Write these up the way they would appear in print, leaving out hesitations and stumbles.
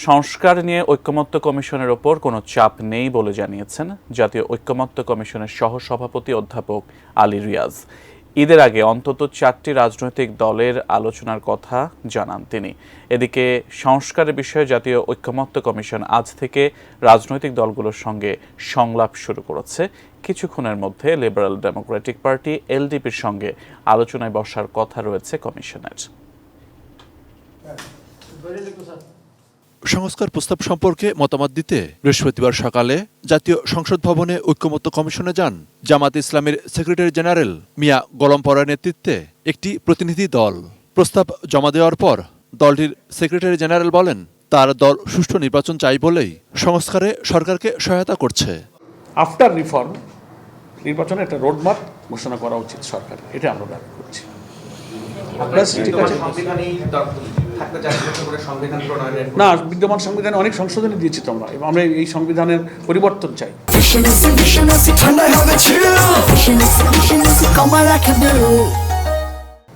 সংস্কার নিয়ে ঐকমত্য কমিশনের ওপর কোনো চাপ নেই বলে জানিয়েছেন জাতীয় ঐকমত্য কমিশনের সহসভাপতি অধ্যাপক আলী রিয়াজ। ঈদের আগে অন্তত 4টি রাজনৈতিক দলের আলোচনার কথা জানান তিনি। এদিকে সংস্কারের বিষয়ে জাতীয় ঐকমত্য কমিশন আজ থেকে রাজনৈতিক দলগুলোর সঙ্গে সংলাপ শুরু করেছে। কিছুক্ষণের মধ্যে লিবারেল ডেমোক্রেটিক পার্টি এলডিপির সঙ্গে আলোচনায় বসার কথা রয়েছে কমিশনের। সংস্কার প্রস্তাব সম্পর্কে মতামত দিতে বৃহস্পতিবার সকালে জাতীয় সংসদ ভবনে ঐকমত্য কমিশনে যান জামাত ইসলামের সেক্রেটারি জেনারেল মিয়া গোলাম পরার নেতৃত্বে একটি প্রতিনিধি দল। প্রস্তাব জমা দেওয়ার পর দলটির সেক্রেটারি জেনারেল বলেন, তার দল সুষ্ঠু নির্বাচন চাই বলেই সংস্কারে সরকারকে সহায়তা করছে। আফটার রিফর্ম নির্বাচনে একটা রোডম্যাপ ঘোষণা করা উচিত সরকার, এটা আমরা দাবি করছি। ঠিক আছে, না বিদ্যমান সংবিধানে অনেক সংশোধনী দিয়েছি তো আমরা, এবং আমরা এই সংবিধানের পরিবর্তন চাই।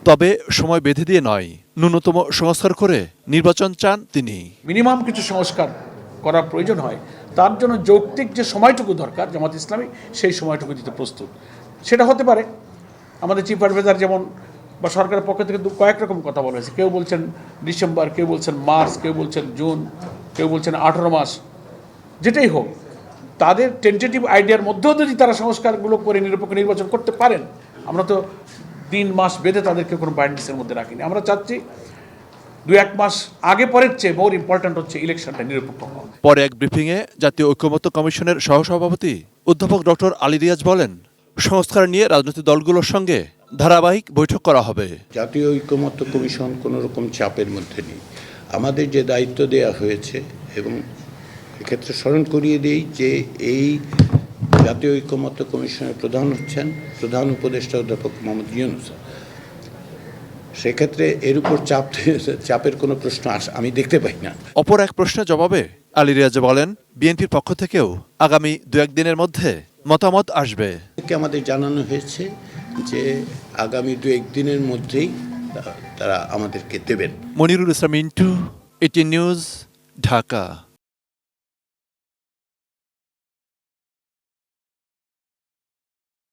তবে সময় বেঁধে দিয়ে নয়, ন্যূনতম সংস্কার করে নির্বাচন চান তিনি। মিনিমাম কিছু সংস্কার করার প্রয়োজন হয়, তার জন্য যৌক্তিক যে সময়টুকু দরকার জামাত ইসলামী সেই সময়টুকু দিতে প্রস্তুত। সেটা হতে পারে আমাদের চিফ অ্যাডভাইজার যেমন বা সরকারের পক্ষ থেকে কয়েক রকম কথা বলা হয়েছে। কেউ বলছেন ডিসেম্বর, কেউ বলছেন মার্চ, কেউ বলছেন জুন, কেউ বলছেন 18 মাস। যেটাই হোক, তাদের টেন্টেটিভ আইডিয়ার মধ্যেও যদি তারা সংস্কারগুলো করে নিরপেক্ষ নির্বাচন করতে পারেন, আমরা তো 3 মাস বেঁধে তাদেরকে কোনো বাইন্ডিংসের মধ্যে রাখিনি। আমরা চাচ্ছি 2-1 মাস আগে পরের চেয়ে মোর ইম্পর্ট্যান্ট হচ্ছে ইলেকশনটা নিরপেক্ষ হওয়া। পরে এক ব্রিফিংয়ে জাতীয় ঐকমত্য কমিশনের সহসভাপতি অধ্যাপক ডক্টর আলী রিয়াজ বলেন, সংস্কার নিয়ে রাজনৈতিক দলগুলোর সঙ্গে ধারাবাহিক বৈঠক করা হবে। জাতীয় ঐকমত্য কমিশন কোনো রকম চাপের মধ্যে নেই। আমাদের যে দায়িত্ব দেয়া হয়েছে, এবং এক্ষেত্রে স্মরণ করিয়ে দিই যে এই জাতীয় ঐকমত্য কমিশনের প্রধান হচ্ছেন প্রধান উপদেষ্টা অধ্যাপক মোহাম্মদ ইউনূস। সেক্ষেত্রে এর উপর চাপের কোনো প্রশ্ন আমি দেখতে পাই না। অপর এক প্রশ্নের জবাবে আলী রিয়াজ বলেন, বিএনপির পক্ষ থেকেও আগামী 2-1 দিনের মধ্যে মতামত আসবে। আমাদের জানানো হয়েছে যে আগামী 2-1 দিনের মধ্যেই তারা আমাদেরকে দেবেন। মনিরুল ইসলাম মিন্টু, 18 নিউজ, ঢাকা।